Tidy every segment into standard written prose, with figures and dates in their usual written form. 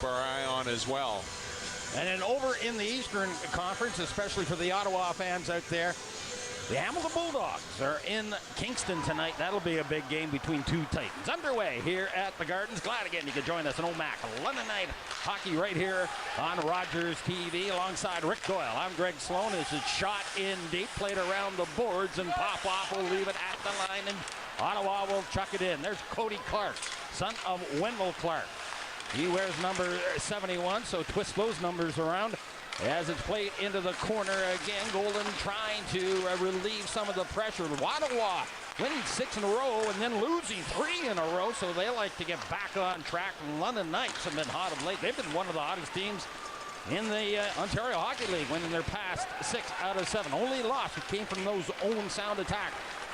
our eye on as well. And then over in the Eastern Conference, especially for the Ottawa fans out there, the Hamilton Bulldogs are in Kingston tonight. That'll be a big game between two Titans. Underway here at the Gardens. Glad again you could join us in OMAC London Night Hockey right here on Rogers TV alongside Rick Doyle. I'm Greg Sloan. This is shot in deep, played around the boards, and Popoff will leave it at the line, and Ottawa will chuck it in. There's Cody Clark, son of Wendell Clark. He wears number 71, so twist those numbers around as it's played into the corner again. Golden trying to relieve some of the pressure. Ottawa winning 6 in a row and then losing 3 in a row, so they like to get back on track. London Knights have been hot of late. They've been one of the hottest teams in the Ontario Hockey League, winning their past 6 out of 7. Only loss came from those own sound attack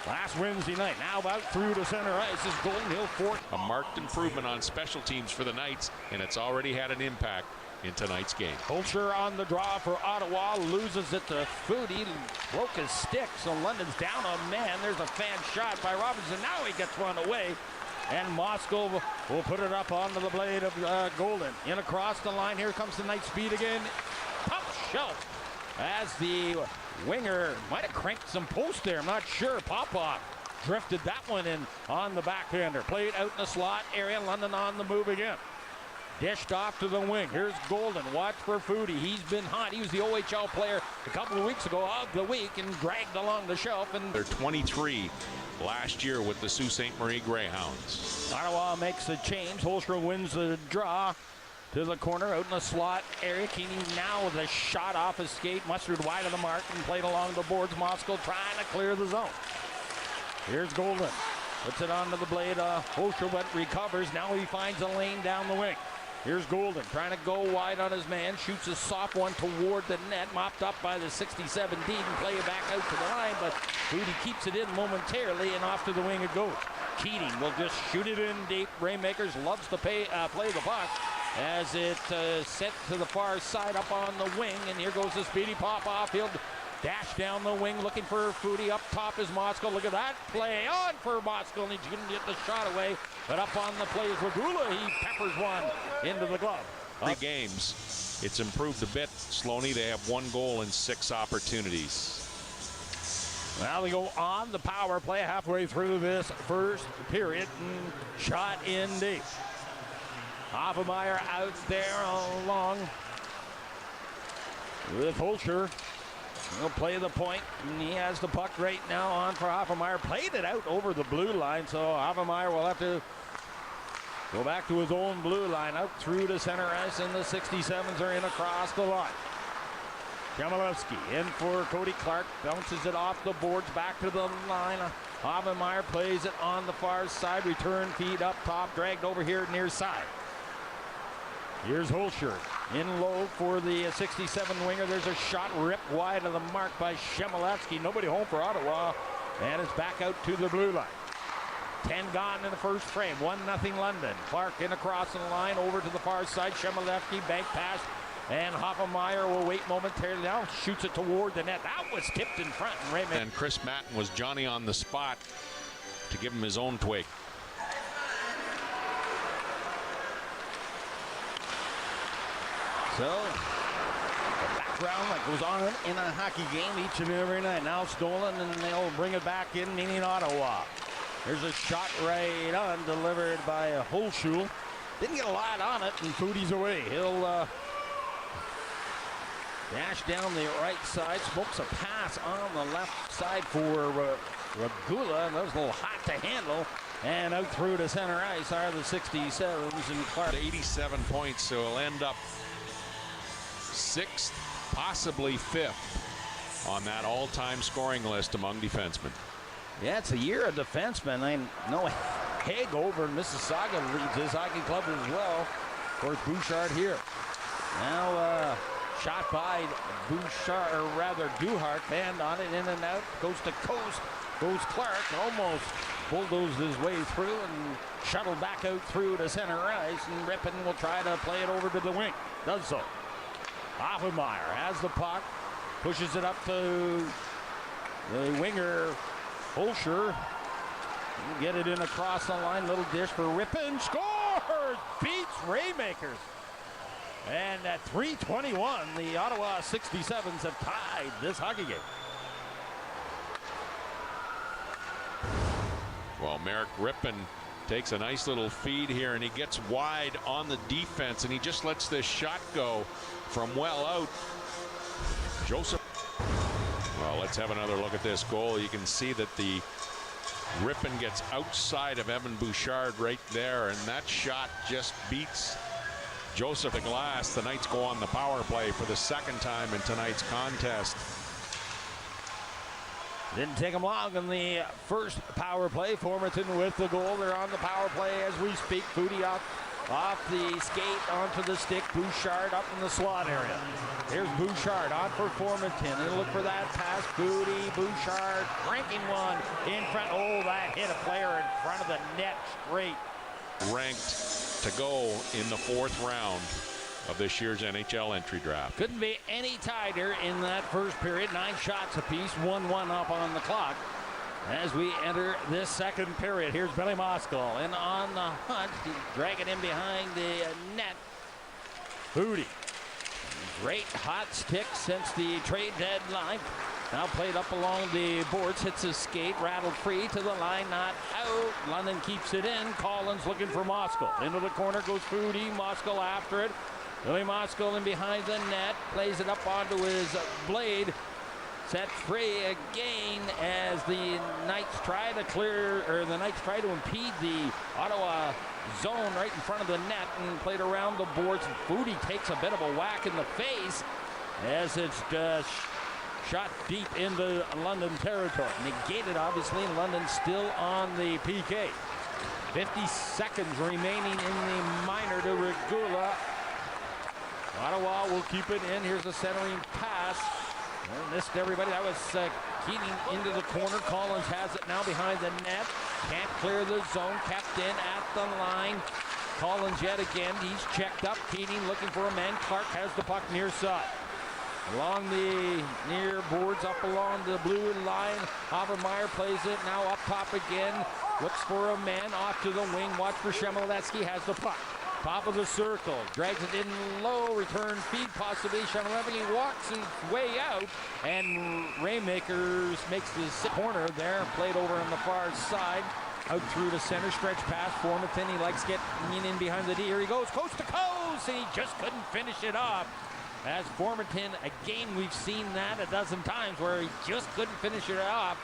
last Wednesday night. Now out through to center ice is Golden Hill Fort. A marked improvement on special teams for the Knights, and it's already had an impact in tonight's game. Hoelscher on the draw for Ottawa, loses it to Foodie, broke his stick, so London's down a man. There's a fan shot by Robinson. Now he gets run away, and Moscow will put it up onto the blade of Golden. In across the line, here comes the Knight speed again. Pump shelf as the winger might have cranked some post there. I'm not sure. Popoff drifted that one in on the backhander. Played out in the slot area. London on the move again. Dished off to the wing. Here's Golden. Watch for Foodie. He's been hot. He was the OHL player a couple of weeks ago of the week and dragged along the shelf. And they're 23 last year with the Sault Ste. Marie Greyhounds. Ottawa makes the change. Hoelscher wins the draw to the corner out in the slot area. Keeney now with a shot off his skate. Mustard wide of the mark and played along the boards. Moscow trying to clear the zone. Here's Golden. Puts it onto the blade. Hoelscher but recovers. Now he finds a lane down the wing. Here's Golden trying to go wide on his man. Shoots a soft one toward the net. Mopped up by the 67 D and play it back out to the line. But Foodie keeps it in momentarily and off to the wing it goes. Keating will just shoot it in deep. Rainmakers loves to play the puck as it sent to the far side up on the wing. And here goes the speedy Popoff. He'll dash down the wing looking for Foodie. Up top is Moscow. Look at that play on for Moscow. And he couldn't get the shot away. But up on the play is Regula. He peppers one into the glove. 3 games. It's improved a bit. Sloaney, they have 1 goal in 6 opportunities. Well, they go on the power play halfway through this first period and shot in deep. Hoffenmeyer out there along with Hoelscher. He'll play the point, and he has the puck right now on for Hoffenmeyer. Played it out over the blue line, so Hoffenmeyer will have to go back to his own blue line, out through to center ice, and the 67s are in across the line. Chmelevski in for Cody Clark, bounces it off the boards, back to the line. Hoffenmeyer plays it on the far side, return feed up top, dragged over here near side. Here's Hoelscher in low for the 67 winger. There's a shot ripped wide of the mark by Chmelevski. Nobody home for Ottawa, and it's back out to the blue line. 10 gone in the first frame. 1-0 London. Clark in across the line over to the far side. Chmelevski bank pass, and Hoffenmeyer will wait momentarily. Now shoots it toward the net. That was tipped in front. And Chris Matten was Johnny on the spot to give him his own twig. So, the background that goes on in a hockey game each and every night. Now stolen, and they'll bring it back in, meaning Ottawa. There's a shot right on, delivered by Hoelscher. Didn't get a lot on it, and Foodie's away. He'll dash down the right side, smokes a pass on the left side for Regula. That was a little hot to handle. And out through to center ice are the 67s, and Clark. 87 points, so he'll end up 6th, possibly 5th on that all-time scoring list among defensemen. Yeah, it's a year of defensemen. I know Haig over in Mississauga leads his hockey club as well. Of course, Bouchard here. Now shot by Bouchard, or rather Duhart, band on it, in and out, coast to coast. Goes Clark, almost bulldozed his way through and shuttled back out through to center ice, and Rippon will try to play it over to the wing. Does so. Hoffenmeyer has the puck, pushes it up to the winger, Hoelscher. Get it in across the line, little dish for Rippon, scores! Beats Rainmakers. And at 3:21, the Ottawa 67s have tied this hockey game. Well, Merrick Rippon takes a nice little feed here, and he gets wide on the defense, and he just lets this shot go from well out. Joseph. Well, let's have another look at this goal. You can see that the Rippon gets outside of Evan Bouchard right there, and that shot just beats Joseph the glass. The Knights go on the power play for the second time in tonight's contest. Didn't take them long in the first power play. Formerton with the goal. They're on the power play as we speak. Foodie off the skate onto the stick. Bouchard up in the slot area. Here's Bouchard on for Formerton. He'll look for that pass. Foodie, Bouchard, cranking one in front. Oh, that hit a player in front of the net straight. Ranked to go in the fourth round of this year's NHL entry draft. Couldn't be any tighter in that first period. 9 shots apiece, 1-1 up on the clock. As we enter this second period, here's Billy Moskal, and on the hunt, he's dragging him behind the net. Foodie. Great hot stick since the trade deadline. Now played up along the boards, hits his skate, rattled free to the line, not out. London keeps it in. Collins looking for Moskal. Into the corner goes Foodie. Moskal after it. Billy Moskal in behind the net, plays it up onto his blade. Set free again as the Knights try to impede the Ottawa zone right in front of the net and played around the boards. Foodie takes a bit of a whack in the face as it's just shot deep into London territory. Negated, obviously, and London still on the PK. 50 seconds remaining in the minor to Regula. Ottawa will keep it in. Here's a centering pass. Missed everybody. That was Keating into the corner. Collins has it now behind the net. Can't clear the zone. Kept in at the line. Collins yet again. He's checked up. Keating looking for a man. Clark has the puck near side. Along the near boards, up along the blue line. Habermeyer plays it now up top again. Looks for a man off to the wing. Watch for Shemolevsky. Has the puck. Top of the circle, drags it in low, return feed possibly. Shemolevsky walks his way out, and Raymakers makes the corner there, played over on the far side, out through the center, stretch pass. Formerton, he likes getting in behind the D. Here he goes, coast to coast, and he just couldn't finish it off. As Formerton, again, we've seen that a dozen times where he just couldn't finish it off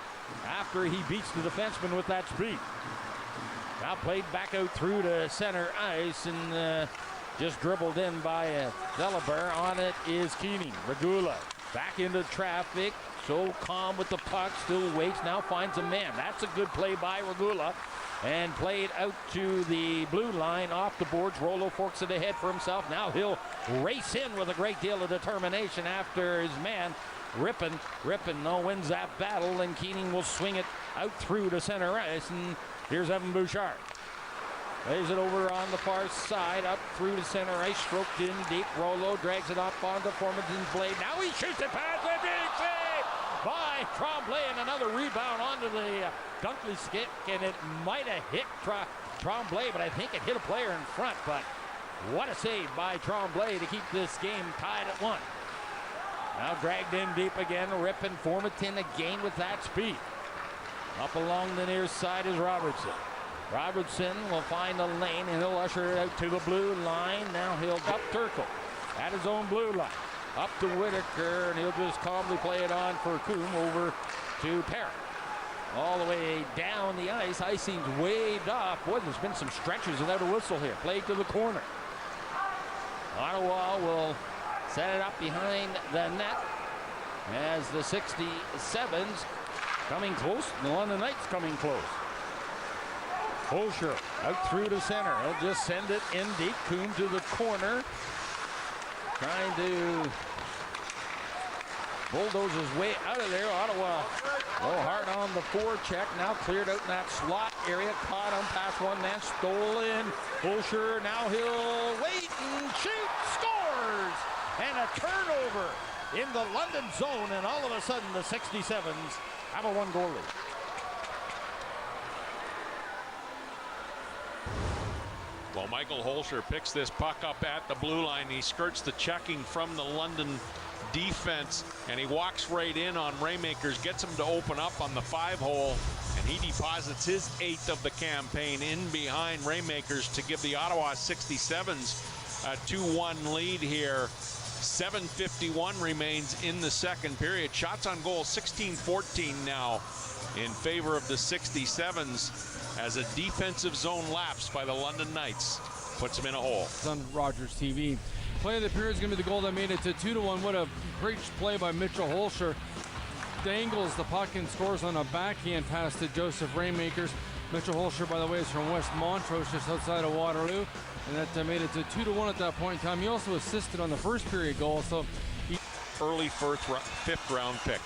after he beats the defenseman with that speed. Now played back out through to center ice and just dribbled in by Delabert. On it is Keating. Regula back into traffic. So calm with the puck. Still waits. Now finds a man. That's a good play by Regula. And played out to the blue line off the boards. Rollo forks it ahead for himself. Now he'll race in with a great deal of determination after his man. Rippon wins that battle, and Keating will swing it out through to center ice. And here's Evan Bouchard. Lays it over on the far side, up through the center ice, stroked in deep. Rollo drags it up onto Formanton's blade. Now he shoots it past the big save by Tremblay, and another rebound onto the Dunkley stick, and it might have hit Tremblay, but I think it hit a player in front. But what a save by Tremblay to keep this game tied at 1. Now dragged in deep again. Rippon. Formanton again with that speed. Up along the near side is Robertson. Robertson will find a lane, and he'll usher it out to the blue line. Now he'll up Turkle at his own blue line. Up to Whitaker, and he'll just calmly play it on for Coombe over to Parrott. All the way down the ice. Ice seems waved off. Boy, there's been some stretches without a whistle here. Played to the corner. Ottawa will set it up behind the net as the 67s coming close. The London Knights coming close. Hoelscher out through the center. He'll just send it in deep. Coombe to the corner. Trying to bulldoze his way out of there. Ottawa a little hard on the forecheck. Now cleared out in that slot area. Caught him past one man. Stolen. Hoelscher. Now he'll wait and shoot. Scores! And a turnover in the London zone. And all of a sudden the 67s have a 1-goal lead. Well, Michael Hoelscher picks this puck up at the blue line. He skirts the checking from the London defense, and he walks right in on Raymakers, gets him to open up on the 5-hole, and he deposits his 8th of the campaign in behind Raymakers to give the Ottawa 67s a 2-1 lead here. 7:51 remains in the second period. Shots on goal 16-14 now in favor of the 67s as a defensive zone lapse by the London Knights puts them in a hole. It's on Rogers TV. Play of the period is going to be the goal that made it to 2-1. What a great play by Mitchell Hoelscher. Dangles the puck and scores on a backhand pass to Joseph Raymakers. Mitchell Hoelscher, by the way, is from West Montrose, just outside of Waterloo. And that made it to 2-1 at that point in time. He also assisted on the first period goal. So early fifth round pick.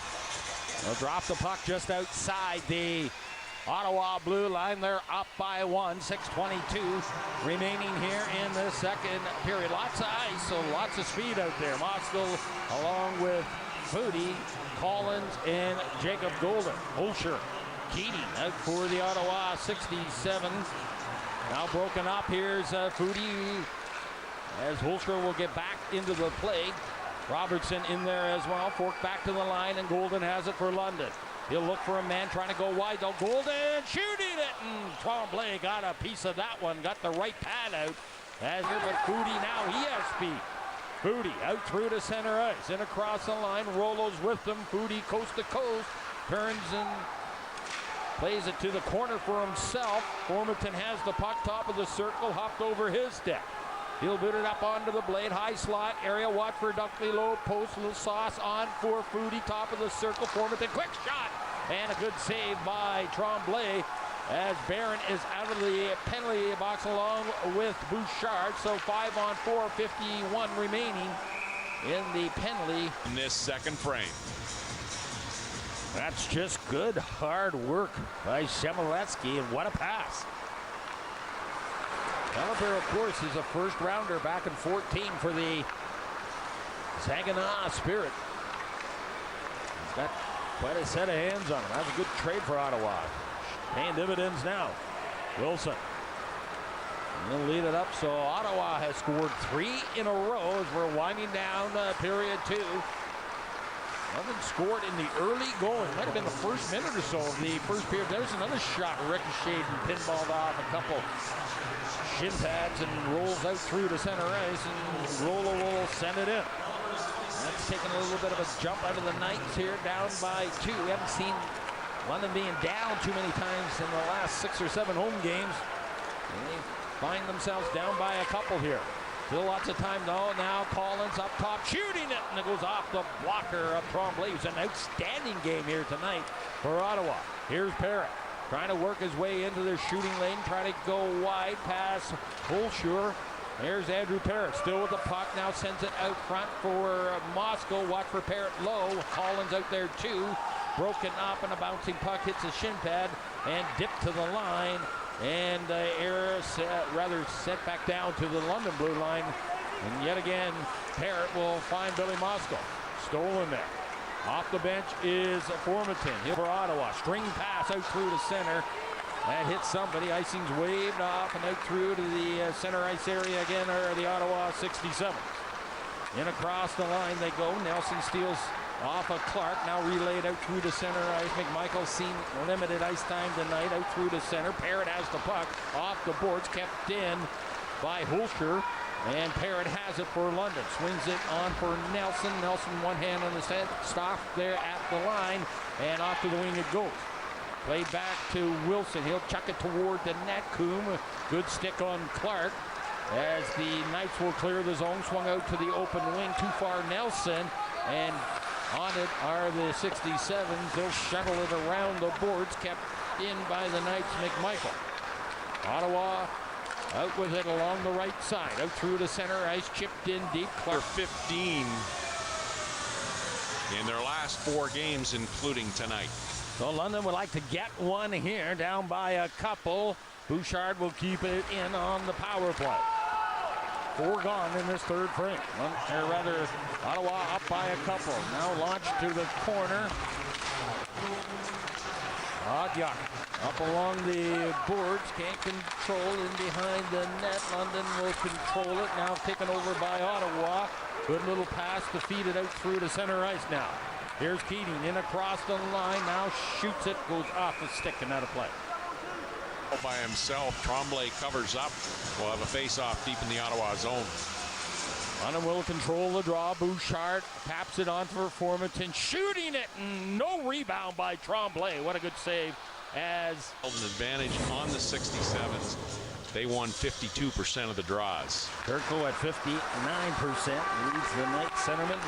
They'll drop the puck just outside the Ottawa blue line. They're up by 1. 6:22 remaining here in the second period. Lots of ice, so lots of speed out there. Moskal along with Foodie, Collins, and Jacob Golden. Hoelscher, Keating out for the Ottawa 67. Now broken up. Here's Foodie as Hoelscher will get back into the play. Robertson in there as well. Fork back to the line, and Golden has it for London. He'll look for a man trying to go wide, though. Golden shooting it, and Tremblay got a piece of that one. Got the right pad out. But Foodie now, he has speed. Foodie out through to center ice and across the line. Rolo's with them. Foodie coast to coast. Turns and plays it to the corner for himself. Formanton has the puck, top of the circle, hopped over his stick. He'll boot it up onto the blade, high slot area. Watch for Dunkley, low post, little sauce on for Foodie, top of the circle. Formanton, quick shot, and a good save by Tremblay as Barron is out of the penalty box along with Bouchard. So 5-on-4, 51 remaining in the penalty. In this second frame. That's just good, hard work by Shemoletsky, and what a pass. Caliber, of course, is a first-rounder back in 14 for the Saginaw Spirit. He's got quite a set of hands on him. That's a good trade for Ottawa. Paying dividends now. Wilson. And he'll lead it up, so Ottawa has scored 3 in a row as we're winding down period 2. Nothing scored in the early going. Might have been the first minute or so of the first period. There's another shot ricocheted and pinballed off a couple shin pads and rolls out through to center ice, and Rolo will send it in. That's taking a little bit of a jump out of the Knights here, down by 2. We haven't seen London being down too many times in the last 6 or 7 home games. And they find themselves down by a couple here. Still lots of time though. Now Collins up top shooting it, and it goes off the blocker of Tremblay. It's an outstanding game here tonight for Ottawa. Here's Parrott trying to work his way into their shooting lane, try to go wide pass Hoelscher. There's Andrew Parrott still with the puck, now sends it out front for Moskal. Watch for Parrott low. Collins out there too. Broken up, and a bouncing puck hits a shin pad and dipped to the line. And rather set back down to the London blue line. And yet again, Parrott will find Billy Moskal. Stolen there. Off the bench is Formanton. Here for Ottawa. String pass out through to center. That hits somebody. Icing's waved off and out through to the center ice area again, are the Ottawa 67. In across the line they go. Nelson steals off of Clark, now relayed out through to center ice. McMichael's seen limited ice time tonight, out through to center. Parrott has the puck off the boards, kept in by Hoelscher, and Parrott has it for London. Swings it on for Nelson. Nelson one hand on the set, stop there at the line, and off to the wing it goes. Played back to Wilson. He'll chuck it toward the net. Coombe, good stick on Clark as the Knights will clear the zone. Swung out to the open wing, too far Nelson, and on it are the 67s. They'll shuttle it around the boards, kept in by the Knights' McMichael. Ottawa out with it along the right side, out through the center ice, chipped in deep. Clark 15 in their last 4 games, including tonight. So London would like to get one here, down by a couple. Bouchard will keep it in on the power play. 4 gone in this third frame. Or rather, Ottawa up by a couple. Now launched to the corner. Odyok Up along the boards, can't control in behind the net. London will control it, now taken over by Ottawa. Good little pass to feed it out through to center ice now. Here's Keating in across the line, now shoots it, goes off the stick and out of play. By himself, Tremblay covers up. We'll have a face-off deep in the Ottawa zone. London will control the draw. Bouchard taps it on for Formanton, shooting it, and no rebound by Tremblay. What a good save. As an advantage on the 67s. They won 52% of the draws. Turco at 59% leads the night centerman.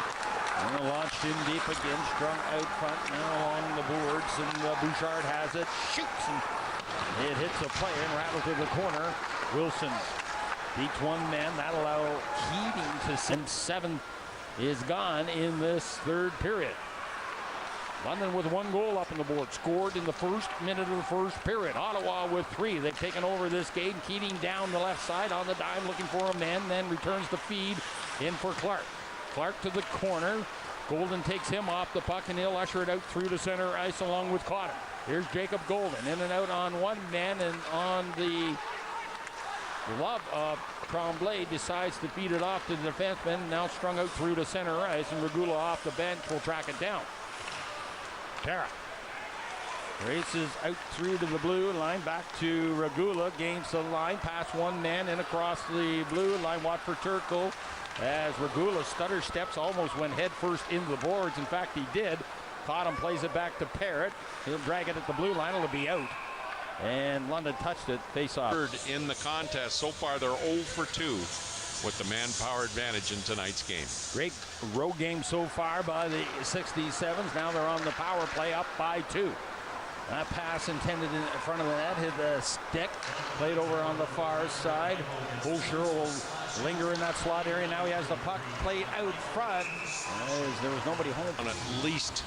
And launched in deep again, strung out front, now on the boards, and Bouchard has it, shoots, and it hits a player and rattles to the corner. Wilson beats one man. That'll allow Keating to send. 7 is gone in this third period. London with 1 goal up on the board, scored in the first minute of the first period. Ottawa with 3. They've taken over this game. Keating down the left side on the dime, looking for a man, then returns the feed in for Clark. Clark to the corner. Golden takes him off the puck, and he'll usher it out through to center ice along with Cotter. Here's Jacob Golden in and out on one man, and on the glove of Tremblay decides to feed it off to the defenseman. Now strung out through to center ice, and Regula off the bench will track it down. Tara races out through to the blue line, back to Regula, gains the line, past one man and across the blue line. Watch for Turco as Regula stutter steps, almost went head first into the boards. In fact, he did. Caught him, plays it back to Parrott. He'll drag it at the blue line. It'll be out. And London touched it. Face off. Third in the contest. So far, they're 0 for 2 with the manpower advantage in tonight's game. Great road game so far by the 67s. Now they're on the power play, up by 2. That pass intended in front of the net, hit the stick, played over on the far side. Hoelscher will linger in that slot area. Now he has the puck played out front. As there was nobody home. On at least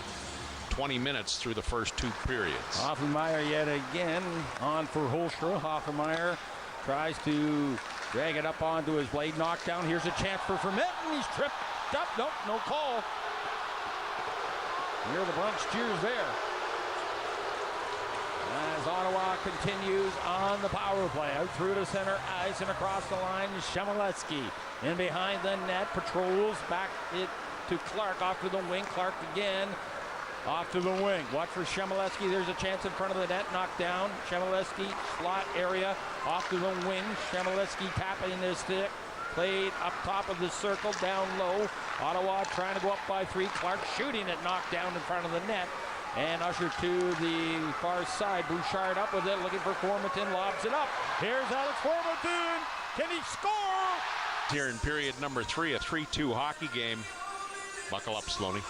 20 minutes through the first 2 periods. Hoffenmeyer yet again on for Hoelscher. Hoffenmeyer tries to drag it up onto his blade. Knockdown. Here's a chance for Formanton. He's tripped up. Nope, no call. Hear the Bronx cheers there. As Ottawa continues on the power play, out through to center ice and across the line, Chmielewski in behind the net, patrols back it to Clark, off to the wing. Clark again, off to the wing. Watch for Chmielewski. There's a chance in front of the net, knocked down. Chmielewski, slot area, off to the wing. Chmielewski tapping his stick, played up top of the circle, down low. Ottawa trying to go up by 3. Clark shooting it, knocked down in front of the net. And usher to the far side. Bouchard up with it, looking for Formanton, lobs it up. Here's Alex Formanton. Can he score? Here in period number 3, a 3-2 hockey game. Buckle up, Sloaney.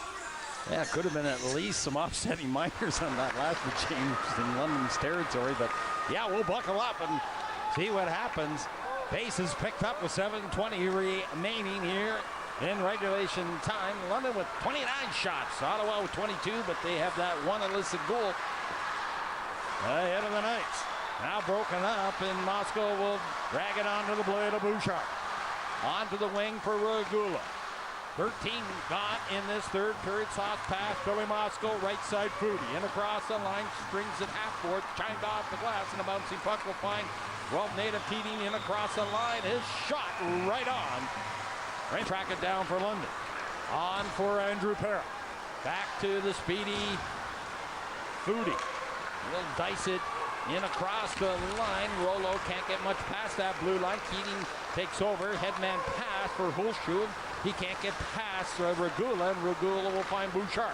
Yeah, could have been at least some offsetting minors on that last change in London's territory. But yeah, we'll buckle up and see what happens. Base is picked up with 7:20 remaining here in regulation time. London with 29 shots. Ottawa with 22, but they have that one illicit goal ahead of the Knights. Now broken up, and Moscow will drag it onto the blade of Bouchard. Onto the wing for Regula. 13 gone in this third period. Sauce pass, Billy Moscow, right side Foodie. In across the line, strings it half-board, chimed off the glass, and a bouncing puck will find 12 native Keating in across the line. His shot right on. Right, track it down for London. On for Andrew Parrott. Back to the speedy Foodie. He'll dice it in across the line. Rollo can't get much past that blue line. Keating takes over. Headman pass for Hoelscher. He can't get past Regula, and Regula will find Bouchard.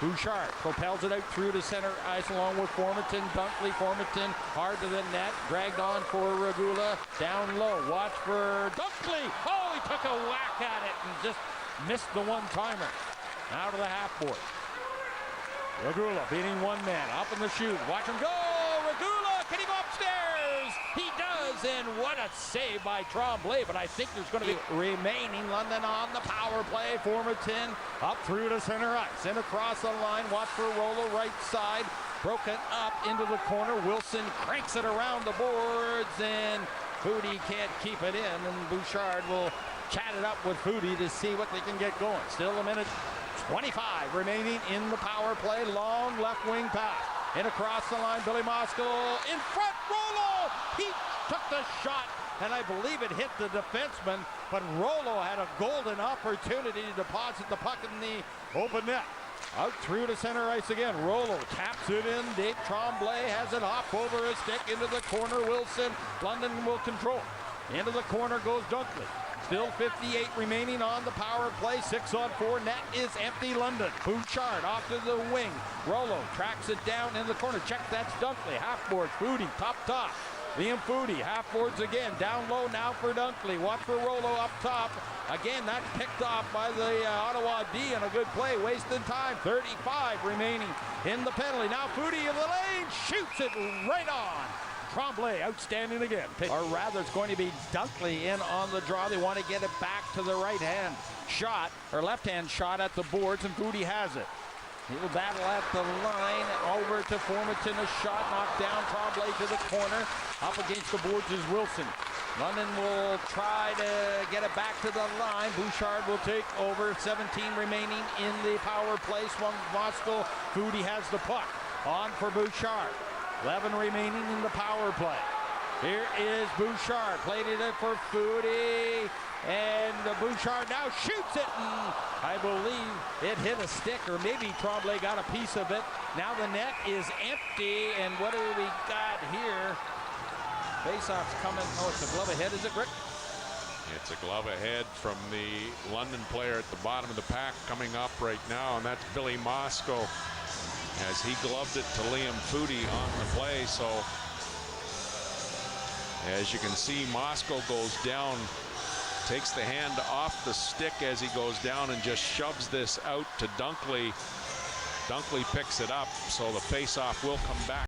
Bouchard propels it out through to center ice along with Formanton. Dunkley, Formanton hard to the net. Dragged on for Regula. Down low. Watch for Dunkley. Oh, he took a whack at it and just missed the one-timer. Out of the half-board. Regula beating one man. Up in the chute. Watch him go. Regula, can he go upstairs? He does, and what a save by Tremblay. But I think there's going to be remaining. London on the power play. Formanton up through to center ice. And across the line. Watch for Rollo right side. Broken up into the corner. Wilson cranks it around the boards, and Foodie can't keep it in. And Bouchard will chat it up with Foodie to see what they can get going. Still a minute 25 remaining in the power play. Long left wing pass. In across the line, Billy Moskal in front, Rollo! He took the shot, and I believe it hit the defenseman, but Rollo had a golden opportunity to deposit the puck in the open net. Out through to center ice again. Rollo taps it in. Dave Tremblay has it hop over a stick into the corner. Wilson. London will control. Into the corner goes Dunkley. Still 58 remaining on the power play. 6-on-4. Net is empty. London. Bouchard off to the wing. Rollo tracks it down in the corner. Check, that's Dunkley. Half boards. Foodie top. Liam Foodie, half boards again, down low now for Dunkley. Watch for Rollo up top. Again, that's picked off by the Ottawa D, and a good play, wasting time. 35 remaining in the penalty. Now Foodie in the lane, shoots it right on. Tremblay outstanding again. Or rather, it's going to be Dunkley in on the draw. They want to get it back to the right-hand shot, or left-hand shot at the boards, and Foodie has it. He'll battle at the line, over to Formanton, a shot knocked down, Tremblay to the corner, up against the boards is Wilson. London will try to get it back to the line. Bouchard will take over, 17 remaining in the power play. Swung Moskal, Foodie has the puck, on for Bouchard. 11 remaining in the power play. Here is Bouchard, played it in for Foodie. And Bouchard now shoots it, and I believe it hit a stick, or maybe Tremblay got a piece of it. Now the net is empty, and what do we got here? Faceoff's coming. Oh, it's a glove ahead, is it, Rick? It's a glove ahead from the London player at the bottom of the pack coming up right now, and that's Billy Moskal, as he gloved it to Liam Foodie on the play. So as you can see, Moskal goes down, takes the hand off the stick as he goes down, and just shoves this out to Dunkley. Dunkley picks it up, so the face-off will come back.